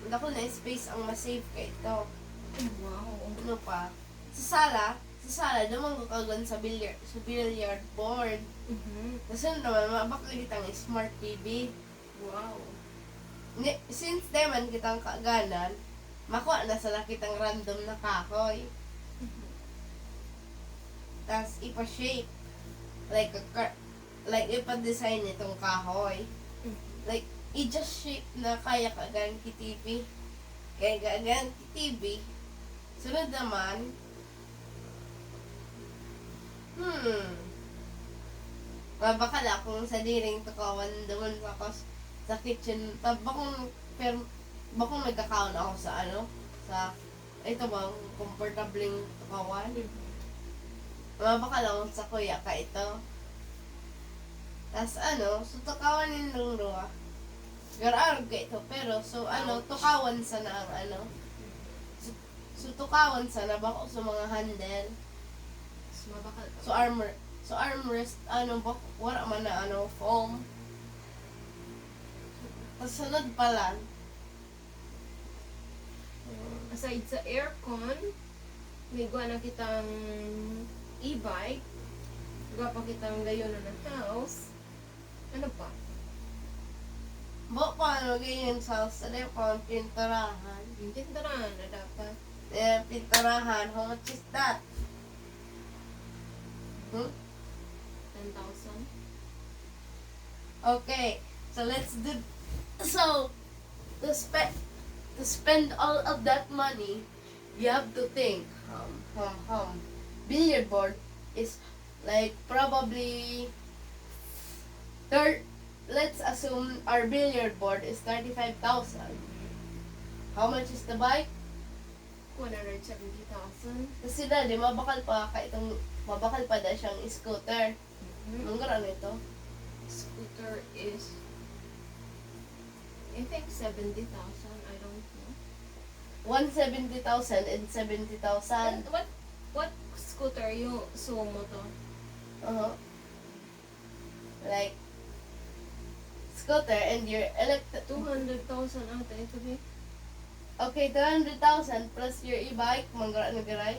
dako na space ang ma-save kay ito. Wow. Ano pa? Sa sala, naman ko kagan sa billiard board. Tapos yun naman, mabakla kitang smart TV. Wow. Since naman kitang kaganan, makuha na sa kitang random na kahoy. Tapos ipa-shape. Like ipa-design itong kahoy. Like, i-just shape na kaya kagan ki TV. Kaya kagan ki TV. Sunod naman, mabakala kung sa diring tukawan doon sa kitchen. Bakong nagkakaon ako sa ito bang komportabling tukawan. Mabakala kung sa kuya ka ito. Tas so tukawan nindong doa. Gararog ka ito, pero tukawan sa na ang So tukawan sa na bako sa mga handle. So armrest, wala man na foam. Tapos sunod pala. Aside sa aircon, may gawa na kitang e-bike. Gawa pa kitang gayon na ng house. Ano pa? Paano ganyan sa pang pinturahan? Yung tinturahan na dapat. Pinturahan, how much is that? 10,000. Okay, so to spend all of that money, you have to think, billiard board is like probably let's assume our billiard board is 35,000. How much is the bike? 170,000. Kasi di mabakal pa siyang scooter. Ang gano'n ito? Scooter is, I think 70,000. I don't know. 170,000 and 70,000. What scooter yung sumo to? Like scooter and your 200,000 ata ito ba? Okay, 200,000 plus your e-bike, manggara na garay.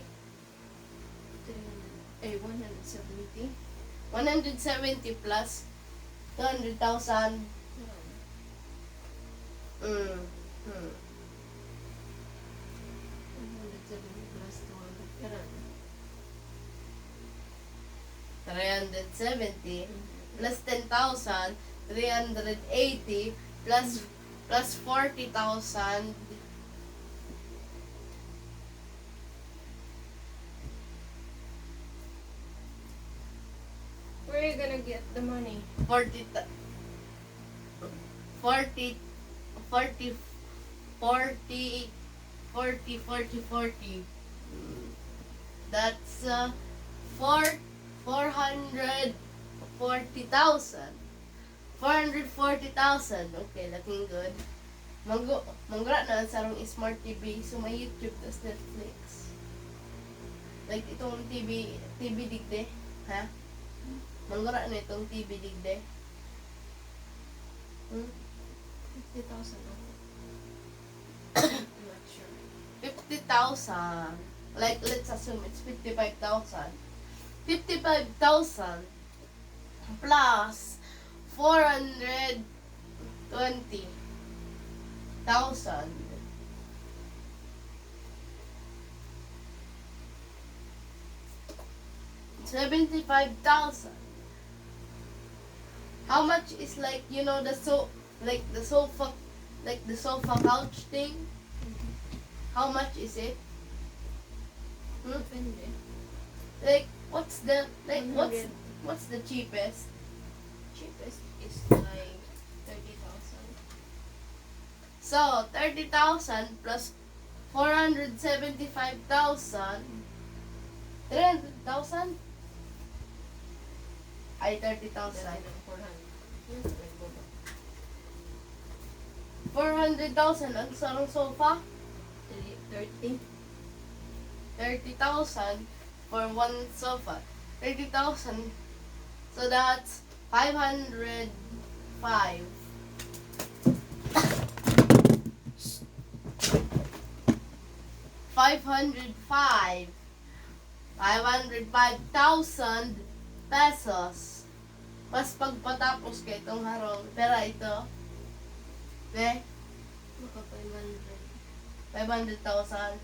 170. 170 plus 200,000. 170 plus 200. Karan. 370 plus 10,000, 380 plus 40,000. Where are you gonna get the money? 40 That's 440,000. 440,000. Okay, looking good. Manggura na sa sarong smart TV, so may YouTube tas Netflix. Like itong TV digde, ha? Manggura na itong TV digde. 50,000 ako. I'm not sure. 50,000. Like, let's assume it's 55,000. 55,000 plus 420,000. $75,000. How much is like the sofa couch thing? How much is it? Depende. Like what's the 100. what's the cheapest? Cheapest is like 30,000. So 30,000 plus 475,000. 300,000? Ay 30,000. 400,000 ang sarong sofa. 30. 30,000 for one sofa. 30,000. So that's 505. 505. 505,000 pesos. Mas pagpatapos ka itong harong. Pero ito, Maka 500. 500,000.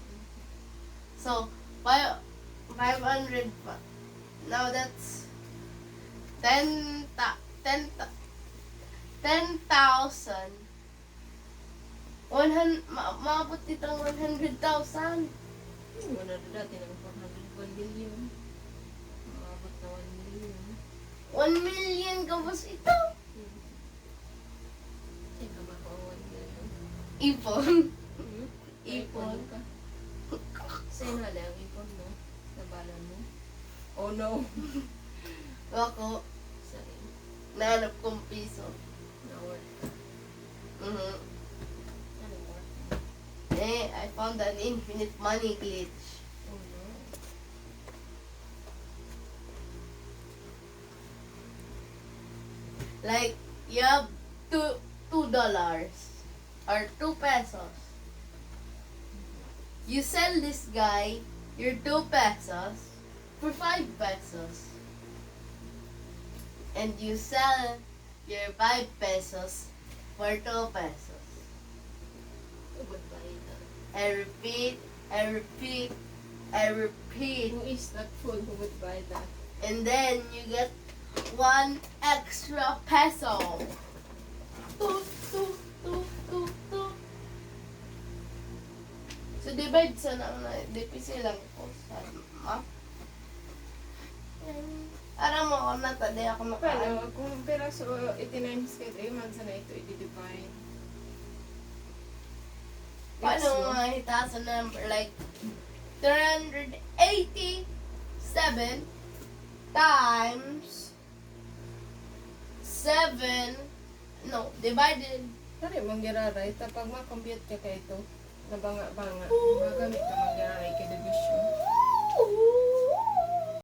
So, 500 pa. Now that's 10,000. 100, maabot ditong 100,000. Wala na dati ng 401 million. Maabot na 1 million. 1 million gawos ito. Hindi ka maka 1 million. Ipon. Ipon ka. Sa'yo na lang ipon mo. Nabalan mo. Oh no. Ako, Sa'yo. nahanap kong piso. Na-work ka. Mhm. Ano work? I found an infinite money glitch. Oh no. Like, you have $2 or 2 pesos. You sell this guy your 2 pesos for 5 pesos. And you sell your 5 pesos for 2 pesos. Goodbye na. I repeat, I repeat, I repeat. Who is that fool who would buy that? And then you get 1 extra peso. Toot, toot, toot, toot, toot. So, divide sa na, DPC lang ko sa map. Aram mo ako na, taday ako nakaan. Pero kung peraso 89 ka 3 months na ito i-divide. Paano nga hitasan na number? Like, 387 times 7, no, divided. Pare, manggiraray. Tapag ma-compute ka ito, nabanga-banga, magamit ka manggiraray kay division.